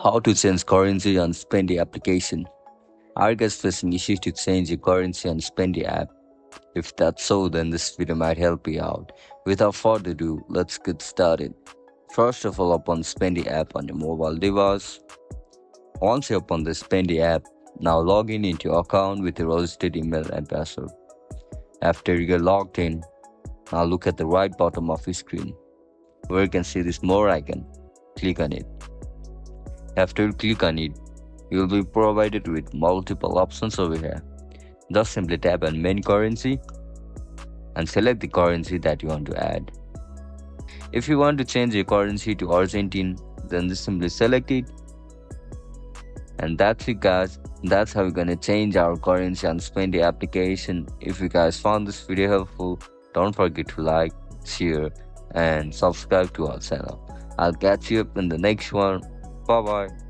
How to change currency on Spendee application. Are you guys facing issues to change your currency on Spendee app? If that's so, then this video might help you out. Without further ado, let's get started. First of all, open Spendee app on your mobile device. Once you open the Spendee app, now log in into your account with your registered email and password. After you get logged in, now look at the right bottom of your screen where you can see this more icon. Click on it. After you click on it, you will be provided with multiple options over here. Just simply tap on main currency and select the currency that you want to add. If you want to change your currency to Argentine, then just simply select it. And that's it guys, that's how we're gonna change our currency on Spendee application. If you guys found this video helpful, don't forget to like, share and subscribe to our channel. I'll catch you up in the next one. Bye bye.